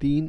3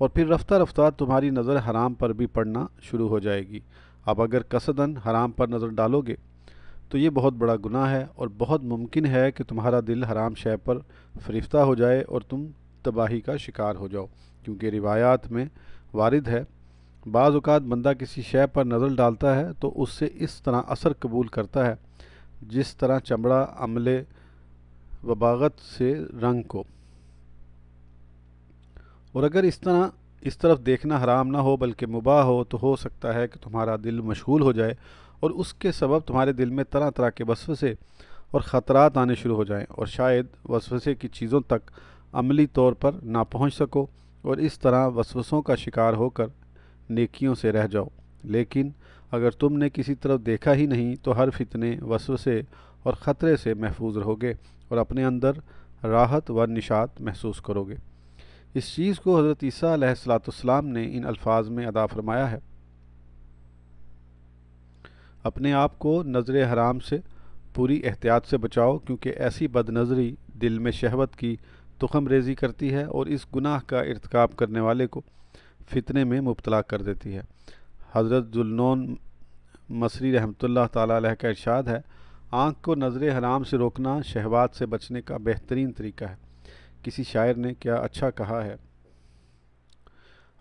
اور پھر رفتہ رفتہ تمہاری نظر حرام پر بھی پڑنا شروع ہو جائے گی۔ اب اگر قصداً حرام پر نظر ڈالو گے تو یہ بہت بڑا گناہ ہے، اور بہت ممکن ہے کہ تمہارا دل حرام شے پر فریفتہ ہو جائے اور تم تباہی کا شکار ہو جاؤ، کیونکہ روایات میں وارد ہے بعض اوقات بندہ کسی شے پر نظر ڈالتا ہے تو اس سے اس طرح اثر قبول کرتا ہے جس طرح چمڑا عملے وباغت سے رنگ کو، اور اگر اس طرف دیکھنا حرام نہ ہو بلکہ مباح ہو سکتا ہے کہ تمہارا دل مشغول ہو جائے اور اس کے سبب تمہارے دل میں طرح طرح کے وسوسے اور خطرات آنے شروع ہو جائیں، اور شاید وسوسے کی چیزوں تک عملی طور پر نہ پہنچ سکو، اور اس طرح وسوسوں کا شکار ہو کر نیکیوں سے رہ جاؤ۔ لیکن اگر تم نے کسی طرف دیکھا ہی نہیں تو ہر فتنے، وسوسے اور خطرے سے محفوظ رہوگے اور اپنے اندر راحت و نشاط محسوس کرو گے۔ اس چیز کو حضرت عیسیٰ علیہ السلام نے ان الفاظ میں ادا فرمایا ہے: اپنے آپ کو نظر حرام سے پوری احتیاط سے بچاؤ، کیونکہ ایسی بد نظری دل میں شہوت کی تخم ریزی کرتی ہے اور اس گناہ کا ارتکاب کرنے والے کو فتنے میں مبتلا کر دیتی ہے۔ حضرت ذوالنون مصری رحمۃ اللہ تعالیٰ علیہ کا ارشاد ہے: آنکھ کو نظر حرام سے روکنا شہوات سے بچنے کا بہترین طریقہ ہے۔ کسی شاعر نے کیا اچھا کہا ہے: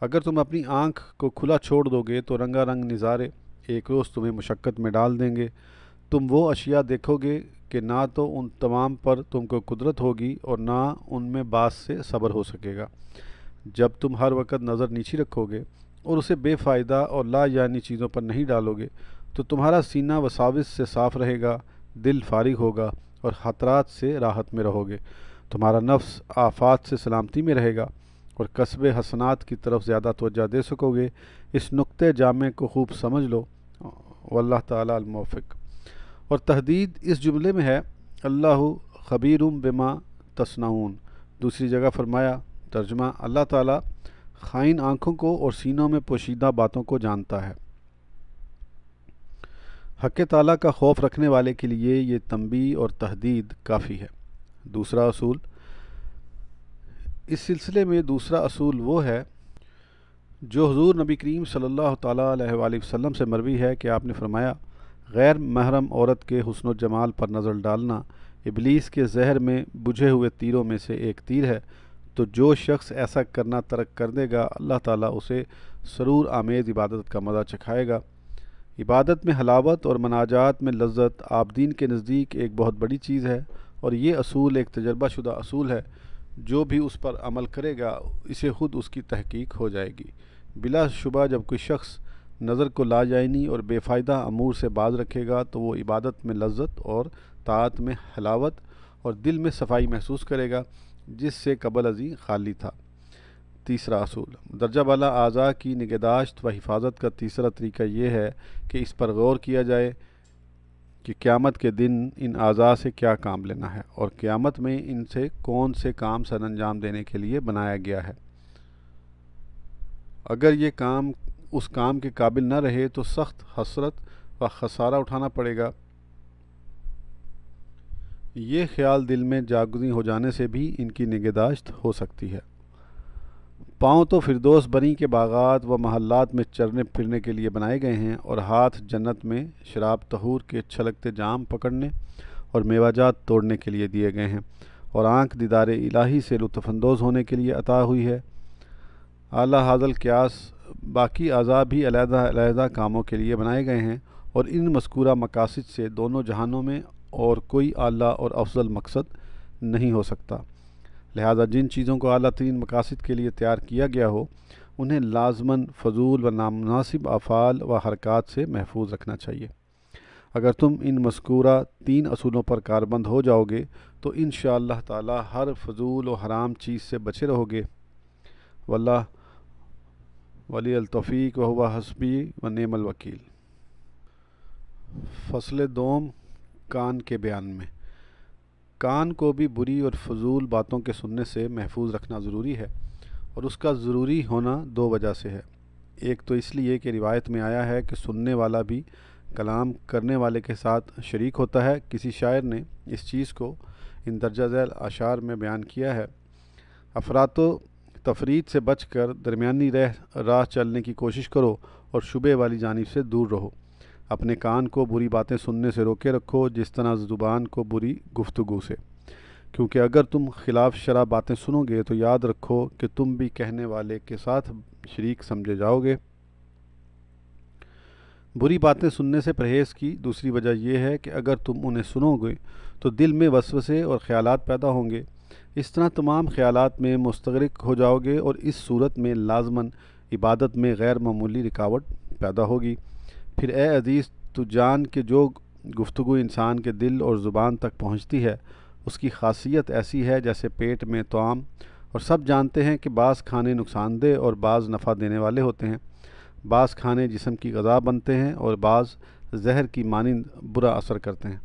اگر تم اپنی آنکھ کو کھلا چھوڑ دو گے تو رنگا رنگ نظارے ایک روز تمہیں مشقت میں ڈال دیں گے۔ تم وہ اشیاء دیکھو گے کہ نہ تو ان تمام پر تم کو قدرت ہوگی اور نہ ان میں باس سے صبر ہو سکے گا۔ جب تم ہر وقت نظر نیچی رکھو گے اور اسے بے فائدہ اور لا یعنی چیزوں پر نہیں ڈالو گے تو تمہارا سینہ وساوس سے صاف رہے گا، دل فارغ ہوگا اور خطرات سے راحت میں رہو گے، تمہارا نفس آفات سے سلامتی میں رہے گا اور کسب حسنات کی طرف زیادہ توجہ دے سکو گے۔ اس نقطۂ جامع کو خوب سمجھ لو، واللہ تعالیٰ الموفق۔ اور تحدید اس جملے میں ہے: اللہ خبیر بما تصنعون۔ دوسری جگہ فرمایا، ترجمہ: اللہ تعالیٰ خائن آنکھوں کو اور سینوں میں پوشیدہ باتوں کو جانتا ہے۔ حق تعالیٰ کا خوف رکھنے والے کے لیے یہ تنبیہ اور تحدید کافی ہے۔ دوسرا اصول، اس سلسلے میں دوسرا اصول وہ ہے جو حضور نبی کریم صلی اللہ تعالیٰ علیہ وآلہ وسلم سے مروی ہے کہ آپ نے فرمایا: غیر محرم عورت کے حسن و جمال پر نظر ڈالنا ابلیس کے زہر میں بجھے ہوئے تیروں میں سے ایک تیر ہے، تو جو شخص ایسا کرنا ترک کر دے گا اللہ تعالیٰ اسے سرور آمیز عبادت کا مزہ چکھائے گا۔ عبادت میں حلاوت اور مناجات میں لذت عابدین کے نزدیک ایک بہت بڑی چیز ہے، اور یہ اصول ایک تجربہ شدہ اصول ہے۔ جو بھی اس پر عمل کرے گا اسے خود اس کی تحقیق ہو جائے گی۔ بلا شبہ جب کوئی شخص نظر کو لاجائنی اور بے فائدہ امور سے باز رکھے گا تو وہ عبادت میں لذت اور طاعت میں حلاوت اور دل میں صفائی محسوس کرے گا جس سے قبل ازیں خالی تھا۔ تیسرا اصول، درجہ بالا اعضاء کی نگہداشت و حفاظت کا تیسرا طریقہ یہ ہے کہ اس پر غور کیا جائے کہ قیامت کے دن ان اعضاء سے کیا کام لینا ہے اور قیامت میں ان سے کون سے کام سر انجام دینے کے لیے بنایا گیا ہے۔ اگر یہ کام اس کام کے قابل نہ رہے تو سخت حسرت و خسارہ اٹھانا پڑے گا۔ یہ خیال دل میں جاگزیں ہو جانے سے بھی ان کی نگہداشت ہو سکتی ہے۔ پاؤں تو فردوس بری کے باغات و محلات میں چرنے پھرنے کے لیے بنائے گئے ہیں، اور ہاتھ جنت میں شراب طہور کے چھلکتے جام پکڑنے اور میوہ جات توڑنے کے لیے دیے گئے ہیں، اور آنکھ دیدار الہی سے لطف اندوز ہونے کے لیے عطا ہوئی ہے۔ اعلیٰ حاصل قیاس باقی اعضاء بھی علیحدہ علیحدہ کاموں کے لیے بنائے گئے ہیں، اور ان مذکورہ مقاصد سے دونوں جہانوں میں اور کوئی اعلیٰ اور افضل مقصد نہیں ہو سکتا۔ لہذا جن چیزوں کو اعلیٰ ترین مقاصد کے لیے تیار کیا گیا ہو انہیں لازماً فضول و نامناسب افعال و حرکات سے محفوظ رکھنا چاہیے۔ اگر تم ان مذکورہ 3 اصولوں پر کاربند ہو جاؤ گے تو انشاءاللہ تعالی ہر فضول و حرام چیز سے بچے رہو گے۔ واللہ ولی التوفیق وہو حسبی و نعم الوکیل۔ فصل دوم، کان کے بیان میں۔ کان کو بھی بری اور فضول باتوں کے سننے سے محفوظ رکھنا ضروری ہے، اور اس کا ضروری ہونا 2 وجہ سے ہے۔ ایک تو اس لیے کہ روایت میں آیا ہے کہ سننے والا بھی کلام کرنے والے کے ساتھ شریک ہوتا ہے۔ کسی شاعر نے اس چیز کو ان درجہ ذیل اشعار میں بیان کیا ہے: افراط و تفریط سے بچ کر درمیانی راہ چلنے کی کوشش کرو اور شبہ والی جانب سے دور رہو۔ اپنے کان کو بری باتیں سننے سے روکے رکھو جس طرح زبان کو بری گفتگو سے، کیونکہ اگر تم خلاف شرع باتیں سنو گے تو یاد رکھو کہ تم بھی کہنے والے کے ساتھ شریک سمجھے جاؤ گے۔ بری باتیں سننے سے پرہیز کی دوسری وجہ یہ ہے کہ اگر تم انہیں سنو گے تو دل میں وسوسے اور خیالات پیدا ہوں گے، اس طرح تمام خیالات میں مستغرق ہو جاؤ گے اور اس صورت میں لازماً عبادت میں غیر معمولی رکاوٹ پیدا ہوگی۔ پھر اے عزیز، تو جان کہ جو گفتگو انسان کے دل اور زبان تک پہنچتی ہے اس کی خاصیت ایسی ہے جیسے پیٹ میں طعام، اور سب جانتے ہیں کہ بعض کھانے نقصان دہ اور بعض نفع دینے والے ہوتے ہیں، بعض کھانے جسم کی غذا بنتے ہیں اور بعض زہر کی مانند برا اثر کرتے ہیں۔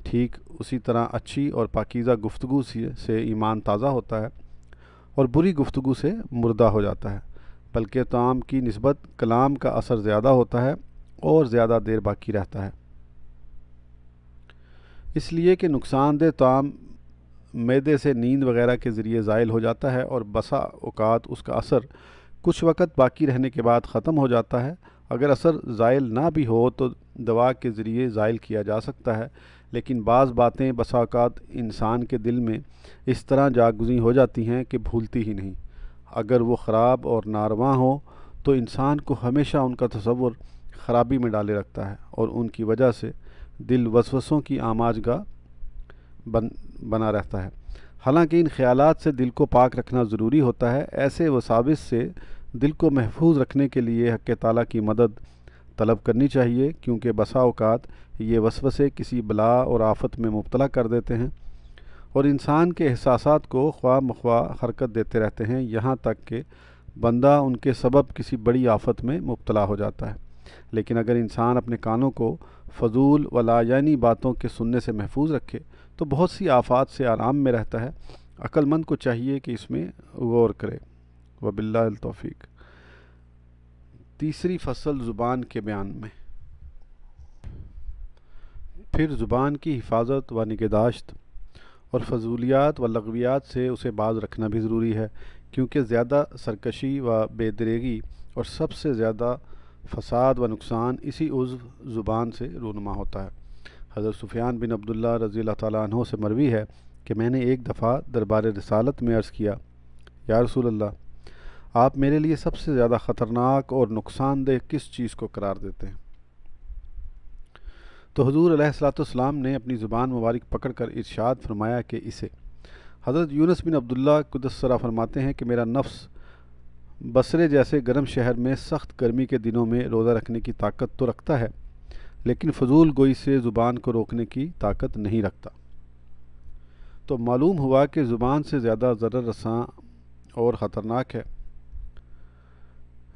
ٹھیک اسی طرح اچھی اور پاکیزہ گفتگو سے ایمان تازہ ہوتا ہے اور بری گفتگو سے مردہ ہو جاتا ہے، بلکہ طعام کی نسبت کلام کا اثر زیادہ ہوتا ہے اور زیادہ دیر باقی رہتا ہے، اس لیے کہ نقصان دہ طعام معدے سے نیند وغیرہ کے ذریعے زائل ہو جاتا ہے اور بسا اوقات اس کا اثر کچھ وقت باقی رہنے کے بعد ختم ہو جاتا ہے۔ اگر اثر زائل نہ بھی ہو تو دوا کے ذریعے زائل کیا جا سکتا ہے، لیکن بعض باتیں بسا اوقات انسان کے دل میں اس طرح جاگزیں ہو جاتی ہیں کہ بھولتی ہی نہیں۔ اگر وہ خراب اور ناروا ہوں تو انسان کو ہمیشہ ان کا تصور خرابی میں ڈالے رکھتا ہے اور ان کی وجہ سے دل وسوسوں کی آماج گاہ بنا رہتا ہے۔ حالانکہ ان خیالات سے دل کو پاک رکھنا ضروری ہوتا ہے۔ ایسے وساوس سے دل کو محفوظ رکھنے کے لیے حق تعالیٰ کی مدد طلب کرنی چاہیے، کیونکہ بسا اوقات یہ وسوسے کسی بلا اور آفت میں مبتلا کر دیتے ہیں اور انسان کے احساسات کو خواہ مخواہ حرکت دیتے رہتے ہیں، یہاں تک کہ بندہ ان کے سبب کسی بڑی آفت میں مبتلا ہو جاتا ہے۔ لیکن اگر انسان اپنے کانوں کو فضول و لایعنی باتوں کے سننے سے محفوظ رکھے تو بہت سی آفات سے آرام میں رہتا ہے۔ عقل مند کو چاہیے کہ اس میں غور کرے۔ وباللہ التوفیق۔ تیسری فصل زبان کے بیان میں۔ پھر زبان کی حفاظت و نگہداشت اور فضولیات و لغویات سے اسے باز رکھنا بھی ضروری ہے، کیونکہ زیادہ سرکشی و بے دریغی اور سب سے زیادہ فساد و نقصان اسی عضو زبان سے رونما ہوتا ہے۔ حضرت سفیان بن عبداللہ رضی اللہ تعالیٰ عنہ سے مروی ہے کہ میں نے ایک دفعہ دربار رسالت میں عرض کیا، یا رسول اللہ، آپ میرے لیے سب سے زیادہ خطرناک اور نقصان دہ کس چیز کو قرار دیتے ہیں؟ تو حضور علیہ الصلوۃ والسلام نے اپنی زبان مبارک پکڑ کر ارشاد فرمایا کہ اسے۔ حضرت یونس بن عبداللہ قدس سرہ فرماتے ہیں کہ میرا نفس بصرے جیسے گرم شہر میں سخت گرمی کے دنوں میں روزہ رکھنے کی طاقت تو رکھتا ہے، لیکن فضول گوئی سے زبان کو روکنے کی طاقت نہیں رکھتا۔ تو معلوم ہوا کہ زبان سے زیادہ ضرر رساں اور خطرناک ہے،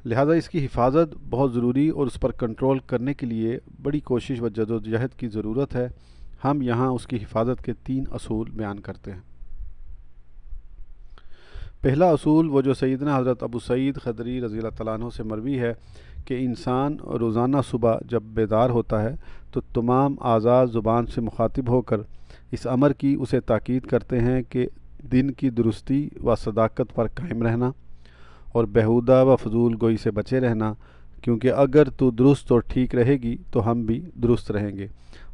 لہذا اس کی حفاظت بہت ضروری اور اس پر کنٹرول کرنے کے لیے بڑی کوشش و جدوجہد کی ضرورت ہے۔ ہم یہاں اس کی حفاظت کے 3 اصول بیان کرتے ہیں۔ پہلا اصول وہ جو سیدنا حضرت ابو سعید خدری رضی اللہ تعالیٰ عنہ سے مروی ہے کہ انسان روزانہ صبح جب بیدار ہوتا ہے تو تمام اعضاء زبان سے مخاطب ہو کر اس امر کی اسے تاکید کرتے ہیں کہ دن کی درستی و صداقت پر قائم رہنا اور بیہودہ و فضول گوئی سے بچے رہنا، کیونکہ اگر تو درست اور ٹھیک رہے گی تو ہم بھی درست رہیں گے،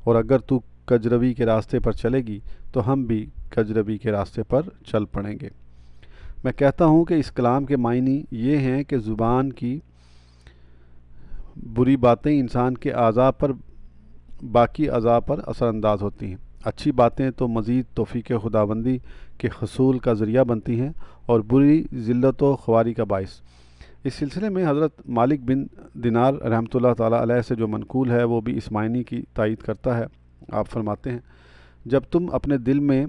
اور اگر تو کجروی کے راستے پر چلے گی تو ہم بھی کجروی کے راستے پر چل پڑیں گے۔ میں کہتا ہوں کہ اس کلام کے معنی یہ ہیں کہ زبان کی بری باتیں انسان کے اعضاء پر باقی اعضاء پر اثر انداز ہوتی ہیں، اچھی باتیں تو مزید توفیق خداوندی کے حصول کا ذریعہ بنتی ہیں اور بری ذلت و خواری کا باعث۔ اس سلسلے میں حضرت مالک بن دینار رحمۃ اللہ تعالیٰ علیہ سے جو منقول ہے وہ بھی اس معنی کی تائید کرتا ہے۔ آپ فرماتے ہیں، جب تم اپنے دل میں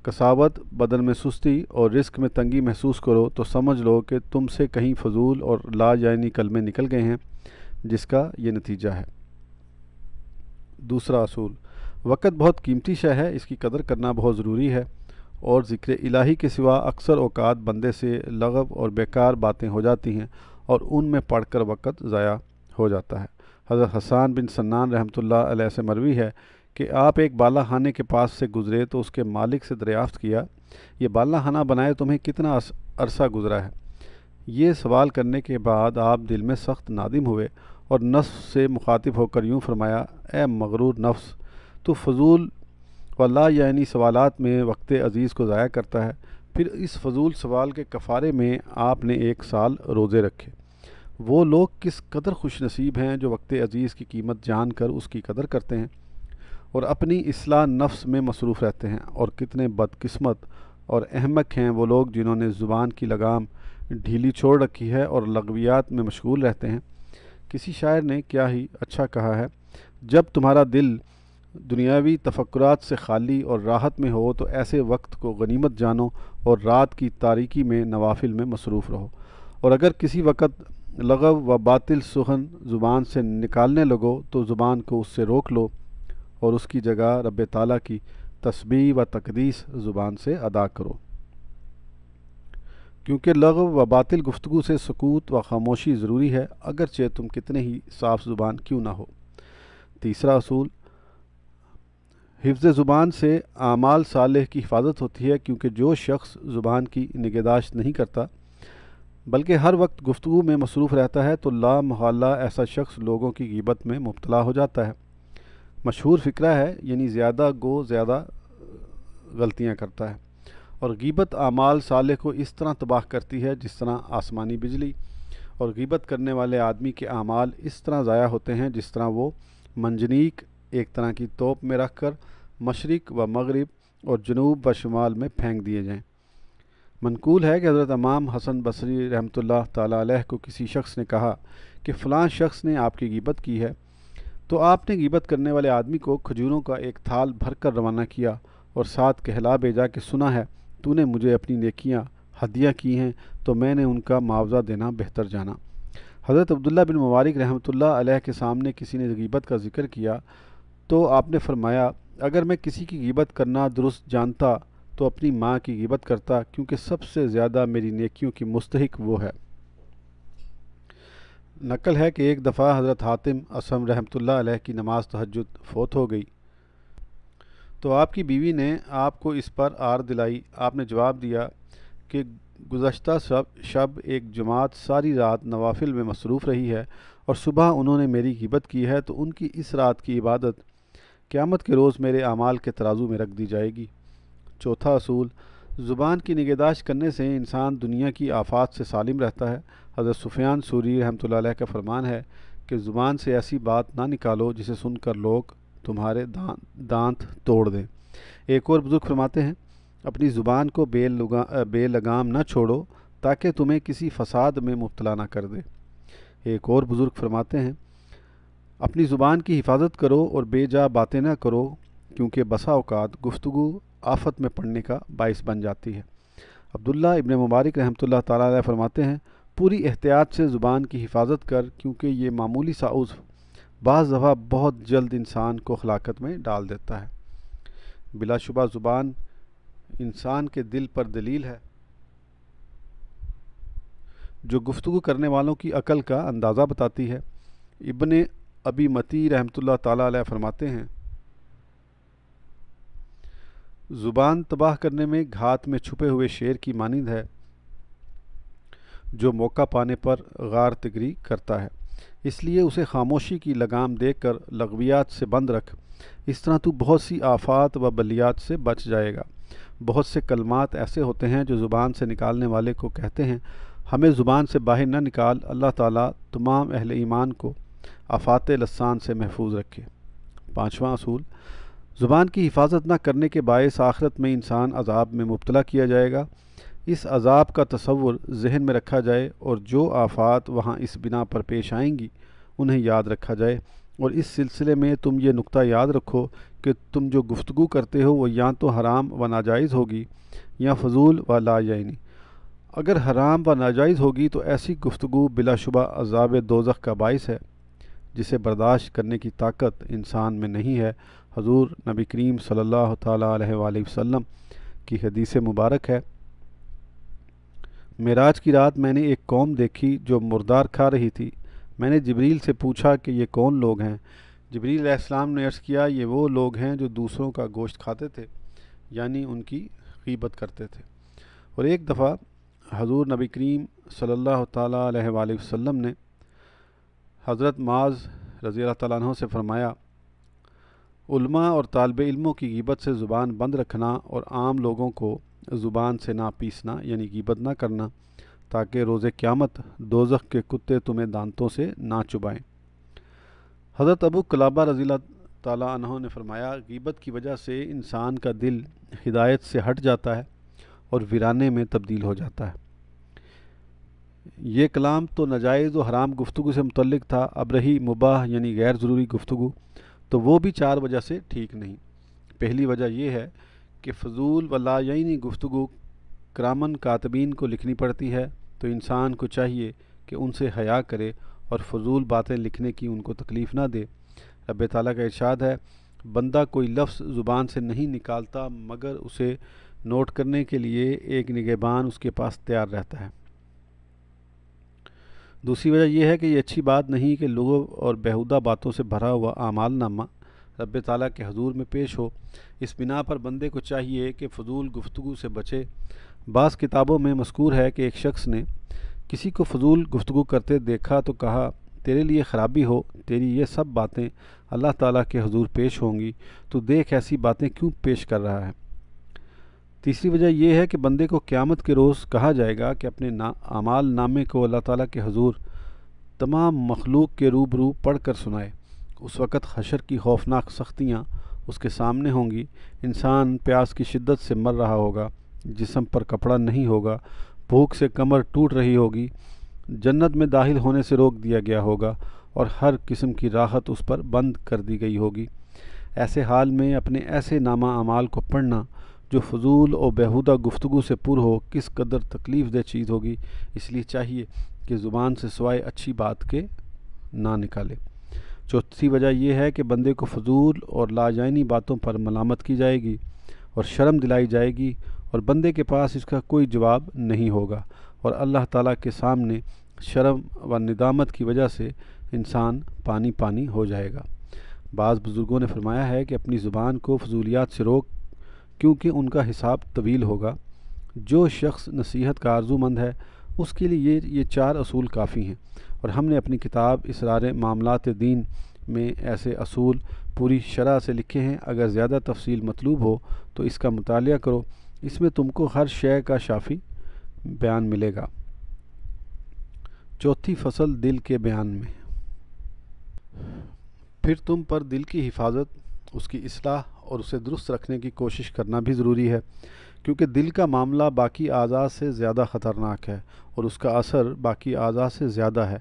کساوت، بدن میں سستی اور رزق میں تنگی محسوس کرو تو سمجھ لو کہ تم سے کہیں فضول اور لا یعنی کلمے نکل گئے ہیں، جس کا یہ نتیجہ ہے۔ دوسرا اصول، وقت بہت قیمتی شے ہے، اس کی قدر کرنا بہت ضروری ہے، اور ذکر الہی کے سوا اکثر اوقات بندے سے لغو اور بیکار باتیں ہو جاتی ہیں اور ان میں پڑھ کر وقت ضائع ہو جاتا ہے۔ حضرت حسان بن سنان رحمۃ اللہ علیہ سے مروی ہے کہ آپ ایک بالا خانے کے پاس سے گزرے تو اس کے مالک سے دریافت کیا، یہ بالا خانہ بنائے تمہیں کتنا عرصہ گزرا ہے؟ یہ سوال کرنے کے بعد آپ دل میں سخت نادم ہوئے اور نفس سے مخاطب ہو کر یوں فرمایا، اے مغرور نفس، تو فضول و لا یعنی سوالات میں وقت عزیز کو ضائع کرتا ہے۔ پھر اس فضول سوال کے کفارے میں آپ نے 1 سال روزے رکھے۔ وہ لوگ کس قدر خوش نصیب ہیں جو وقت عزیز کی قیمت جان کر اس کی قدر کرتے ہیں اور اپنی اصلاح نفس میں مصروف رہتے ہیں، اور کتنے بدقسمت اور احمق ہیں وہ لوگ جنہوں نے زبان کی لگام ڈھیلی چھوڑ رکھی ہے اور لغویات میں مشغول رہتے ہیں۔ کسی شاعر نے کیا ہی اچھا کہا ہے، جب تمہارا دل دنیاوی تفکرات سے خالی اور راحت میں ہو تو ایسے وقت کو غنیمت جانو اور رات کی تاریکی میں نوافل میں مصروف رہو، اور اگر کسی وقت لغو و باطل سخن زبان سے نکالنے لگو تو زبان کو اس سے روک لو اور اس کی جگہ رب تعالیٰ کی تسبیح و تقدیس زبان سے ادا کرو، کیونکہ لغو و باطل گفتگو سے سکوت و خاموشی ضروری ہے، اگرچہ تم کتنے ہی صاف زبان کیوں نہ ہو۔ تیسرا اصول، حفظ زبان سے اعمال صالح کی حفاظت ہوتی ہے، کیونکہ جو شخص زبان کی نگہداشت نہیں کرتا بلکہ ہر وقت گفتگو میں مصروف رہتا ہے تو لا محالہ ایسا شخص لوگوں کی غیبت میں مبتلا ہو جاتا ہے۔ مشہور فقرہ ہے، یعنی زیادہ گو زیادہ غلطیاں کرتا ہے، اور غیبت اعمال صالح کو اس طرح تباہ کرتی ہے جس طرح آسمانی بجلی، اور غیبت کرنے والے آدمی کے اعمال اس طرح ضائع ہوتے ہیں جس طرح وہ منجنیق ایک طرح کی توپ میں رکھ کر مشرق و مغرب اور جنوب و شمال میں پھینک دیے جائیں۔ منقول ہے کہ حضرت امام حسن بصری رحمۃ اللہ تعالیٰ علیہ کو کسی شخص نے کہا کہ فلاں شخص نے آپ کی غیبت کی ہے، تو آپ نے غیبت کرنے والے آدمی کو کھجوروں کا ایک تھال بھر کر روانہ کیا اور ساتھ کہلا بھیجا کہ سنا ہے تو نے مجھے اپنی نیکیاں ہدیہ کی ہیں تو میں نے ان کا معاوضہ دینا بہتر جانا۔ حضرت عبداللہ بن مبارک رحمۃ اللہ علیہ کے سامنے کسی نے غیبت کا ذکر کیا تو آپ نے فرمایا، اگر میں کسی کی غیبت کرنا درست جانتا تو اپنی ماں کی غیبت کرتا، کیونکہ سب سے زیادہ میری نیکیوں کی مستحق وہ ہے۔ نقل ہے کہ ایک دفعہ حضرت حاتم اصم رحمۃ اللہ علیہ کی نماز تہجد فوت ہو گئی تو آپ کی بیوی نے آپ کو اس پر آر دلائی۔ آپ نے جواب دیا کہ گزشتہ شب ایک جماعت ساری رات نوافل میں مصروف رہی ہے اور صبح انہوں نے میری غیبت کی ہے، تو ان کی اس رات کی عبادت قیامت کے روز میرے اعمال کے ترازو میں رکھ دی جائے گی۔ چوتھا اصول، زبان کی نگہداشت کرنے سے انسان دنیا کی آفات سے سالم رہتا ہے۔ حضرت سفیان ثوری رحمۃ اللہ علیہ کا فرمان ہے کہ زبان سے ایسی بات نہ نکالو جسے سن کر لوگ تمہارے دانت توڑ دیں۔ ایک اور بزرگ فرماتے ہیں، اپنی زبان کو بے لگام نہ چھوڑو تاکہ تمہیں کسی فساد میں مبتلا نہ کر دے۔ ایک اور بزرگ فرماتے ہیں، اپنی زبان کی حفاظت کرو اور بے جا باتیں نہ کرو، کیونکہ بسا اوقات گفتگو آفت میں پڑنے کا باعث بن جاتی ہے۔ عبداللہ ابن مبارک رحمۃ اللہ تعالیٰ علیہ فرماتے ہیں، پوری احتیاط سے زبان کی حفاظت کر، کیونکہ یہ معمولی سا عضو بعض دفعہ بہت جلد انسان کو ہلاکت میں ڈال دیتا ہے۔ بلا شبہ زبان انسان کے دل پر دلیل ہے جو گفتگو کرنے والوں کی عقل کا اندازہ بتاتی ہے۔ ابن ابی متی رحمۃ اللہ تعالیٰ علیہ فرماتے ہیں، زبان تباہ کرنے میں گھات میں چھپے ہوئے شیر کی مانند ہے جو موقع پانے پر غار تگری کرتا ہے، اس لیے اسے خاموشی کی لگام دے کر لغویات سے بند رکھ، اس طرح تو بہت سی آفات و بلیات سے بچ جائے گا۔ بہت سے کلمات ایسے ہوتے ہیں جو زبان سے نکالنے والے کو کہتے ہیں، ہمیں زبان سے باہر نہ نکال، اللہ تعالیٰ تمام اہل ایمان کو آفات لسان سے محفوظ رکھے۔ پانچواں اصول، زبان کی حفاظت نہ کرنے کے باعث آخرت میں انسان عذاب میں مبتلا کیا جائے گا۔ اس عذاب کا تصور ذہن میں رکھا جائے اور جو آفات وہاں اس بنا پر پیش آئیں گی انہیں یاد رکھا جائے، اور اس سلسلے میں تم یہ نقطہ یاد رکھو کہ تم جو گفتگو کرتے ہو وہ یا تو حرام و ناجائز ہوگی یا فضول و لا یعنی۔ اگر حرام و ناجائز ہوگی تو ایسی گفتگو بلا شبہ عذاب دوزخ کا باعث ہے جسے برداشت کرنے کی طاقت انسان میں نہیں ہے۔ حضور نبی کریم صلی اللہ تعالیٰ علیہ وآلہ وسلم کی حدیث مبارک ہے، معراج کی رات میں نے ایک قوم دیکھی جو مردار کھا رہی تھی۔ میں نے جبریل سے پوچھا کہ یہ کون لوگ ہیں جبریل علیہ السلام نے عرض کیا یہ وہ لوگ ہیں جو دوسروں کا گوشت کھاتے تھے، یعنی ان کی غیبت کرتے تھے۔ اور ایک دفعہ حضور نبی کریم صلی اللہ تعالیٰ علیہ وآلہ وسلم نے حضرت معاذ رضی اللہ تعالیٰ عنہ سے فرمایا، علماء اور طالب علموں کی غیبت سے زبان بند رکھنا اور عام لوگوں کو زبان سے نہ پیسنا یعنی غیبت نہ کرنا، تاکہ روز قیامت دوزخ کے کتے تمہیں دانتوں سے نہ چبائیں۔ حضرت ابو قلابہ رضی اللہ تعالیٰ عنہ نے فرمایا، غیبت کی وجہ سے انسان کا دل ہدایت سے ہٹ جاتا ہے اور ویرانے میں تبدیل ہو جاتا ہے۔ یہ کلام تو ناجائز و حرام گفتگو سے متعلق تھا، اب رہی مباح یعنی غیر ضروری گفتگو، تو وہ بھی 4 وجہ سے ٹھیک نہیں۔ پہلی وجہ یہ ہے کہ فضول و لایعنی گفتگو کرامن کاتبین کو لکھنی پڑتی ہے، تو انسان کو چاہیے کہ ان سے حیا کرے اور فضول باتیں لکھنے کی ان کو تکلیف نہ دے۔ رب تعالیٰ کا ارشاد ہے، بندہ کوئی لفظ زبان سے نہیں نکالتا مگر اسے نوٹ کرنے کے لیے ایک نگہبان اس کے پاس تیار رہتا ہے۔ دوسری وجہ یہ ہے کہ یہ اچھی بات نہیں کہ لغو اور بیہودہ باتوں سے بھرا ہوا اعمال نامہ رب تعالیٰ کے حضور میں پیش ہو۔ اس بنا پر بندے کو چاہیے کہ فضول گفتگو سے بچے۔ بعض کتابوں میں مذکور ہے کہ ایک شخص نے کسی کو فضول گفتگو کرتے دیکھا تو کہا، تیرے لیے خرابی ہو، تیری یہ سب باتیں اللہ تعالیٰ کے حضور پیش ہوں گی، تو دیکھ ایسی باتیں کیوں پیش کر رہا ہے۔ تیسری وجہ یہ ہے کہ بندے کو قیامت کے روز کہا جائے گا کہ اپنے اعمال نامے کو اللہ تعالیٰ کے حضور تمام مخلوق کے روبرو پڑھ کر سنائے۔ اس وقت حشر کی خوفناک سختیاں اس کے سامنے ہوں گی۔ انسان پیاس کی شدت سے مر رہا ہوگا، جسم پر کپڑا نہیں ہوگا، بھوک سے کمر ٹوٹ رہی ہوگی، جنت میں داخل ہونے سے روک دیا گیا ہوگا اور ہر قسم کی راحت اس پر بند کر دی گئی ہوگی۔ ایسے حال میں اپنے ایسے نامہ اعمال کو پڑھنا جو فضول اور بیہودہ گفتگو سے پر ہو کس قدر تکلیف دہ چیز ہوگی۔ اس لیے چاہیے کہ زبان سے سوائے اچھی بات کے نہ نکالے۔ چوتھی وجہ یہ ہے کہ بندے کو فضول اور لاجائنی باتوں پر ملامت کی جائے گی اور شرم دلائی جائے گی، اور بندے کے پاس اس کا کوئی جواب نہیں ہوگا، اور اللہ تعالیٰ کے سامنے شرم و ندامت کی وجہ سے انسان پانی پانی ہو جائے گا۔ بعض بزرگوں نے فرمایا ہے کہ اپنی زبان کو فضولیات سے روک، کیونکہ ان کا حساب طویل ہوگا۔ جو شخص نصیحت کا آرزو مند ہے اس کے لیے یہ 4 اصول کافی ہیں، اور ہم نے اپنی کتاب اسرار معاملات دین میں ایسے اصول پوری شرح سے لکھے ہیں۔ اگر زیادہ تفصیل مطلوب ہو تو اس کا مطالعہ کرو، اس میں تم کو ہر شے کا شافی بیان ملے گا۔ چوتھی فصل دل کے بیان میں۔ پھر تم پر دل کی حفاظت، اس کی اصلاح اور اسے درست رکھنے کی کوشش کرنا بھی ضروری ہے، کیونکہ دل کا معاملہ باقی اعضاء سے زیادہ خطرناک ہے اور اس کا اثر باقی اعضاء سے زیادہ ہے۔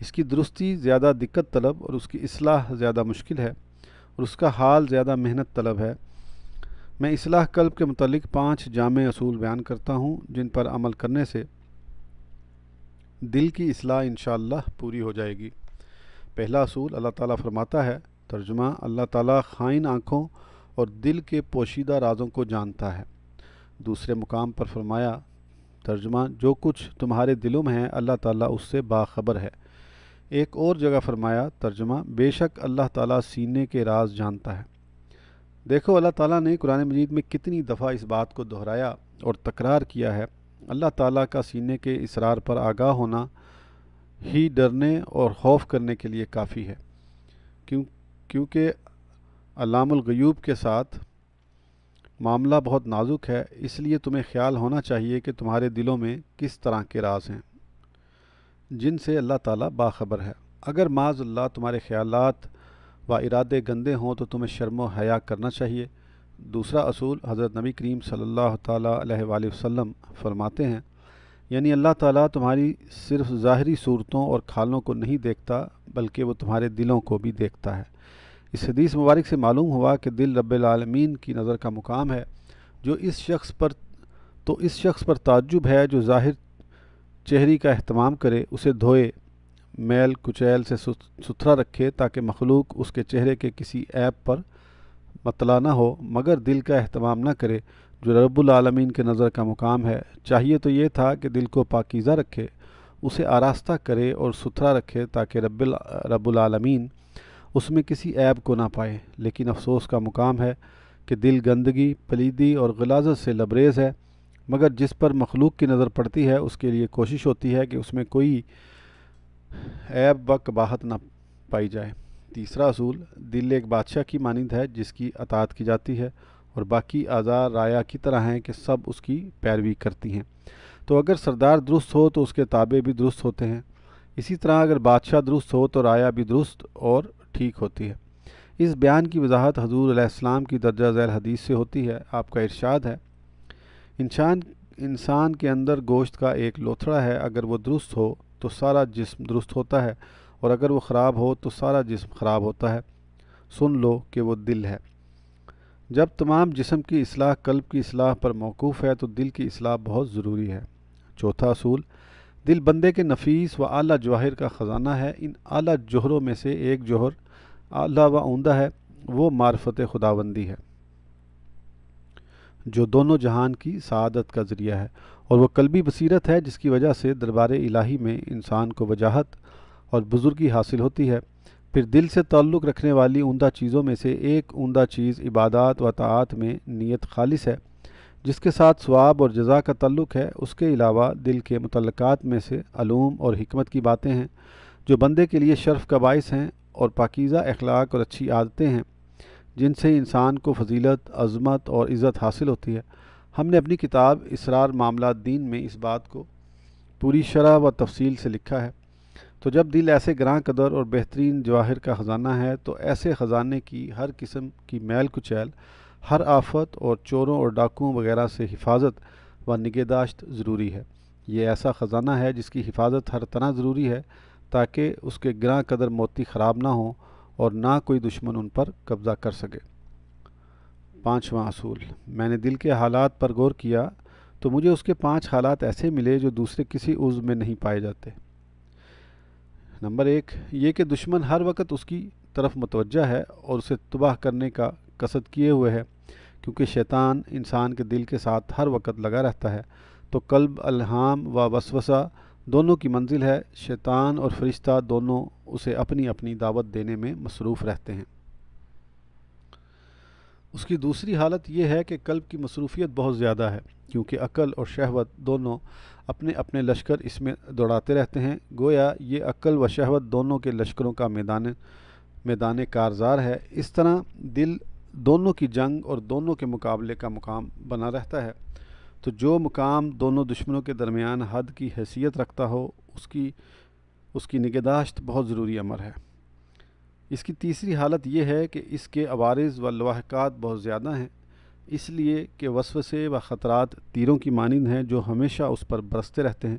اس کی درستی زیادہ دقت طلب اور اس کی اصلاح زیادہ مشکل ہے، اور اس کا حال زیادہ محنت طلب ہے۔ میں اصلاح قلب کے متعلق 5 جامع اصول بیان کرتا ہوں، جن پر عمل کرنے سے دل کی اصلاح انشاءاللہ پوری ہو جائے گی۔ پہلا اصول، اللہ تعالیٰ فرماتا ہے، ترجمہ، اللہ تعالیٰ خائن آنکھوں اور دل کے پوشیدہ رازوں کو جانتا ہے۔ دوسرے مقام پر فرمایا، ترجمہ، جو کچھ تمہارے دلوں میں ہے اللہ تعالیٰ اس سے باخبر ہے۔ ایک اور جگہ فرمایا، ترجمہ، بے شک اللہ تعالیٰ سینے کے راز جانتا ہے۔ دیکھو اللہ تعالیٰ نے قرآن مجید میں کتنی دفعہ اس بات کو دہرایا اور تکرار کیا ہے۔ اللہ تعالیٰ کا سینے کے اسرار پر آگاہ ہونا ہی ڈرنے اور خوف کرنے کے لیے کافی ہے، کیونکہ علام الغیوب کے ساتھ معاملہ بہت نازک ہے۔ اس لیے تمہیں خیال ہونا چاہیے کہ تمہارے دلوں میں کس طرح کے راز ہیں جن سے اللہ تعالیٰ باخبر ہے۔ اگر معاذ اللہ تمہارے خیالات و ارادے گندے ہوں تو تمہیں شرم و حیا کرنا چاہیے۔ دوسرا اصول، حضرت نبی کریم صلی اللہ تعالیٰ علیہ وآلہ وسلم فرماتے ہیں، یعنی اللہ تعالیٰ تمہاری صرف ظاہری صورتوں اور کھالوں کو نہیں دیکھتا بلکہ وہ تمہارے دلوں کو بھی دیکھتا ہے۔ اس حدیث مبارک سے معلوم ہوا کہ دل رب العالمین کی نظر کا مقام ہے۔ اس شخص پر تعجب ہے جو ظاہر چہرے کا اہتمام کرے، اسے دھوئے، میل کچیل سے ستھرا رکھے تاکہ مخلوق اس کے چہرے کے کسی عیب پر مطلع نہ ہو، مگر دل کا اہتمام نہ کرے جو رب العالمین کے نظر کا مقام ہے۔ چاہیے تو یہ تھا کہ دل کو پاکیزہ رکھے، اسے آراستہ کرے اور ستھرا رکھے تاکہ رب العالمین اس میں کسی عیب کو نہ پائے، لیکن افسوس کا مقام ہے کہ دل گندگی، پلیدی اور غلاظت سے لبریز ہے، مگر جس پر مخلوق کی نظر پڑتی ہے اس کے لیے کوشش ہوتی ہے کہ اس میں کوئی عیب و قباحت نہ پائی جائے۔ تیسرا اصول، دل ایک بادشاہ کی مانند ہے جس کی اطاعت کی جاتی ہے، اور باقی اعضاء رایا کی طرح ہیں کہ سب اس کی پیروی کرتی ہیں۔ تو اگر سردار درست ہو تو اس کے تابع بھی درست ہوتے ہیں، اسی طرح اگر بادشاہ درست ہو تو رایا بھی درست اور ٹھیک ہوتی ہے۔ اس بیان کی وضاحت حضور علیہ السلام کی درجہ ذیل حدیث سے ہوتی ہے۔ آپ کا ارشاد ہے، انسان کے اندر گوشت کا ایک لوتھڑا ہے، اگر وہ درست ہو تو سارا جسم درست ہوتا ہے، اور اگر وہ خراب ہو تو سارا جسم خراب ہوتا ہے۔ سن لو کہ وہ دل ہے۔ جب تمام جسم کی اصلاح قلب کی اصلاح پر موقوف ہے تو دل کی اصلاح بہت ضروری ہے۔ چوتھا اصول، دل بندے کے نفیس و اعلیٰ جواہر کا خزانہ ہے۔ ان اعلیٰ جوہروں میں سے ایک جوہر اعلیٰ و عمدہ ہے، وہ معرفت خداوندی ہے، جو دونوں جہان کی سعادت کا ذریعہ ہے، اور وہ قلبی بصیرت ہے جس کی وجہ سے دربار الہی میں انسان کو وجاہت اور بزرگی حاصل ہوتی ہے۔ پھر دل سے تعلق رکھنے والی عمدہ چیزوں میں سے ایک عمدہ چیز عبادات و طاعات میں نیت خالص ہے، جس کے ساتھ ثواب اور جزا کا تعلق ہے۔ اس کے علاوہ دل کے متعلقات میں سے علوم اور حکمت کی باتیں ہیں، جو بندے کے لیے شرف کا باعث ہیں، اور پاکیزہ اخلاق اور اچھی عادتیں ہیں، جن سے انسان کو فضیلت، عظمت اور عزت حاصل ہوتی ہے۔ ہم نے اپنی کتاب اسرار معاملات دین میں اس بات کو پوری شرح و تفصیل سے لکھا ہے۔ تو جب دل ایسے گراں قدر اور بہترین جواہر کا خزانہ ہے تو ایسے خزانے کی ہر قسم کی میل کچیل، ہر آفت اور چوروں اور ڈاکوؤں وغیرہ سے حفاظت و نگہداشت ضروری ہے۔ یہ ایسا خزانہ ہے جس کی حفاظت ہر طرح ضروری ہے، تاکہ اس کے گراں قدر موتی خراب نہ ہوں اور نہ کوئی دشمن ان پر قبضہ کر سکے۔ پانچواں اصول، میں نے دل کے حالات پر غور کیا تو مجھے اس کے 5 حالات ایسے ملے جو دوسرے کسی عضو میں نہیں پائے جاتے۔ نمبر 1، یہ کہ دشمن ہر وقت اس کی طرف متوجہ ہے اور اسے تباہ کرنے کا قصد کیے ہوئے ہے، کیونکہ شیطان انسان کے دل کے ساتھ ہر وقت لگا رہتا ہے۔ تو قلب الہام و وسوسہ دونوں کی منزل ہے، شیطان اور فرشتہ دونوں اسے اپنی اپنی دعوت دینے میں مصروف رہتے ہیں۔ اس کی دوسری حالت یہ ہے کہ قلب کی مصروفیت بہت زیادہ ہے، کیونکہ عقل اور شہوت دونوں اپنے اپنے لشکر اس میں دوڑاتے رہتے ہیں۔ گویا یہ عقل و شہوت دونوں کے لشکروں کا میدان کارزار ہے۔ اس طرح دل دونوں کی جنگ اور دونوں کے مقابلے کا مقام بنا رہتا ہے۔ تو جو مقام دونوں دشمنوں کے درمیان حد کی حیثیت رکھتا ہو، اس کی نگہداشت بہت ضروری امر ہے۔ اس کی تیسری حالت یہ ہے کہ اس کے عوارض و لواحقات بہت زیادہ ہیں، اس لیے کہ وسوسے و خطرات تیروں کی مانند ہیں جو ہمیشہ اس پر برستے رہتے ہیں،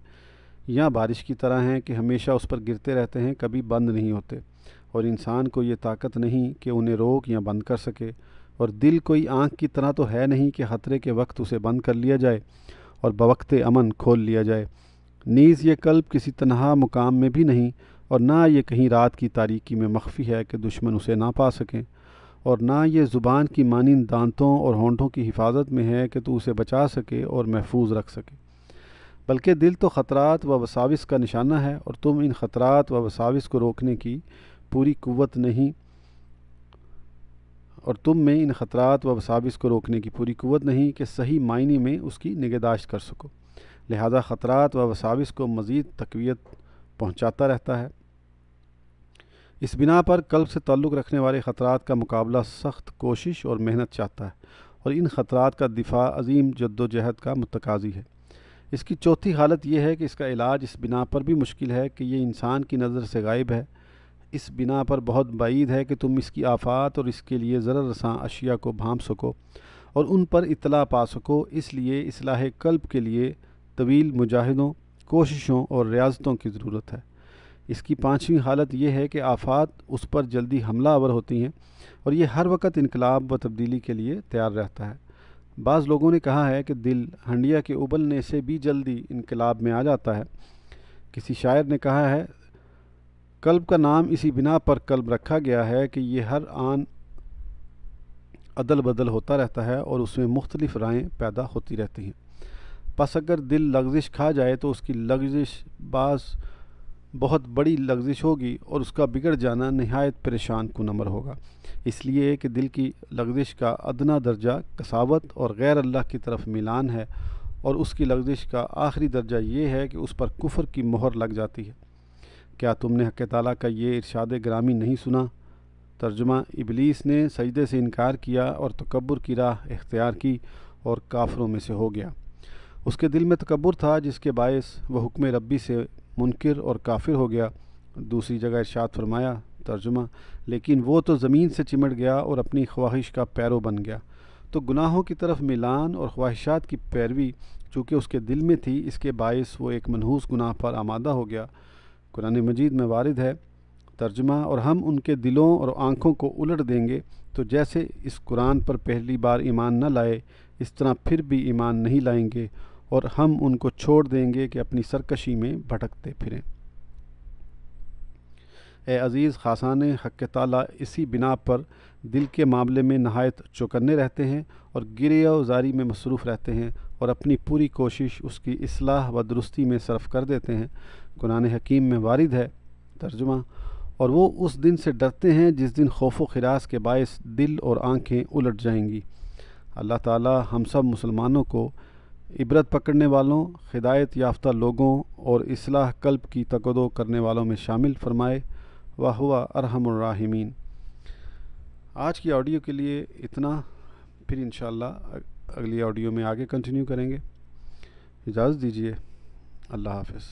یا بارش کی طرح ہیں کہ ہمیشہ اس پر گرتے رہتے ہیں، کبھی بند نہیں ہوتے، اور انسان کو یہ طاقت نہیں کہ انہیں روک یا بند کر سکے۔ اور دل کوئی آنکھ کی طرح تو ہے نہیں کہ خطرے کے وقت اسے بند کر لیا جائے اور بوقت امن کھول لیا جائے۔ نیز یہ قلب کسی تنہا مقام میں بھی نہیں، اور نہ یہ کہیں رات کی تاریکی میں مخفی ہے کہ دشمن اسے نہ پا سکیں، اور نہ یہ زبان کی مانند دانتوں اور ہونٹوں کی حفاظت میں ہے کہ تو اسے بچا سکے اور محفوظ رکھ سکے، بلکہ دل تو خطرات و وساوس کا نشانہ ہے، اور تم ان خطرات و وساوس کو روکنے کی پوری قوت نہیں کہ صحیح معنی میں اس کی نگہداشت کر سکو، لہذا خطرات و وساوس کو مزید تقویت پہنچاتا رہتا ہے۔ اس بنا پر قلب سے تعلق رکھنے والے خطرات کا مقابلہ سخت کوشش اور محنت چاہتا ہے، اور ان خطرات کا دفاع عظیم جد و جہد کا متقاضی ہے۔ اس کی چوتھی حالت یہ ہے کہ اس کا علاج اس بنا پر بھی مشکل ہے کہ یہ انسان کی نظر سے غائب ہے، اس بنا پر بہت بعید ہے کہ تم اس کی آفات اور اس کے لیے ضرر رساں اشیاء کو بھانپ سکو اور ان پر اطلاع پا سکو۔ اس لیے اصلاح قلب کے لیے طویل مجاہدوں، کوششوں اور ریاضتوں کی ضرورت ہے۔ اس کی پانچویں حالت یہ ہے کہ آفات اس پر جلدی حملہ آور ہوتی ہیں، اور یہ ہر وقت انقلاب و تبدیلی کے لیے تیار رہتا ہے۔ بعض لوگوں نے کہا ہے کہ دل ہنڈیا کے ابلنے سے بھی جلدی انقلاب میں آ جاتا ہے۔ کسی شاعر نے کہا ہے، قلب کا نام اسی بنا پر قلب رکھا گیا ہے کہ یہ ہر آن عدل بدل ہوتا رہتا ہے اور اس میں مختلف رائیں پیدا ہوتی رہتی ہیں۔ پس اگر دل لغزش کھا جائے تو اس کی لغزش بعض بہت بڑی لغزش ہوگی اور اس کا بگڑ جانا نہایت پریشان کن امر ہوگا، اس لیے کہ دل کی لغزش کا ادنیٰ درجہ قساوت اور غیر اللہ کی طرف میلان ہے، اور اس کی لغزش کا آخری درجہ یہ ہے کہ اس پر کفر کی مہر لگ جاتی ہے۔ کیا تم نے حق تعالیٰ کا یہ ارشاد گرامی نہیں سنا؟ ترجمہ: ابلیس نے سجدے سے انکار کیا اور تکبر کی راہ اختیار کی اور کافروں میں سے ہو گیا۔ اس کے دل میں تکبر تھا جس کے باعث وہ حکم ربی سے منکر اور کافر ہو گیا۔ دوسری جگہ ارشاد فرمایا، ترجمہ: لیکن وہ تو زمین سے چمٹ گیا اور اپنی خواہش کا پیرو بن گیا۔ تو گناہوں کی طرف میلان اور خواہشات کی پیروی چونکہ اس کے دل میں تھی، اس کے باعث وہ ایک منحوس گناہ پر آمادہ ہو گیا۔ قرآن مجید میں وارد ہے، ترجمہ: اور ہم ان کے دلوں اور آنکھوں کو الٹ دیں گے، تو جیسے اس قرآن پر پہلی بار ایمان نہ لائے، اس طرح پھر بھی ایمان نہیں لائیں گے، اور ہم ان کو چھوڑ دیں گے کہ اپنی سرکشی میں بھٹکتے پھریں۔ اے عزیز خاصان حق تعالیٰ اسی بنا پر دل کے معاملے میں نہایت چوکنے رہتے ہیں اور گریہ و زاری میں مصروف رہتے ہیں اور اپنی پوری کوشش اس کی اصلاح و درستی میں صرف کر دیتے ہیں۔ قرآن حکیم میں وارد ہے، ترجمہ: اور وہ اس دن سے ڈرتے ہیں جس دن خوف و خراس کے باعث دل اور آنکھیں الٹ جائیں گی۔ اللہ تعالیٰ ہم سب مسلمانوں کو عبرت پکڑنے والوں، ہدایت یافتہ لوگوں اور اصلاح قلب کی تقدو کرنے والوں میں شامل فرمائے۔ وَهُوَ ارحم الراحمین۔ آج کی آڈیو کے لیے اتنا، پھر انشاءاللہ اگلی آڈیو میں آگے کنٹینیو کریں گے۔ اجازت دیجیے، اللہ حافظ۔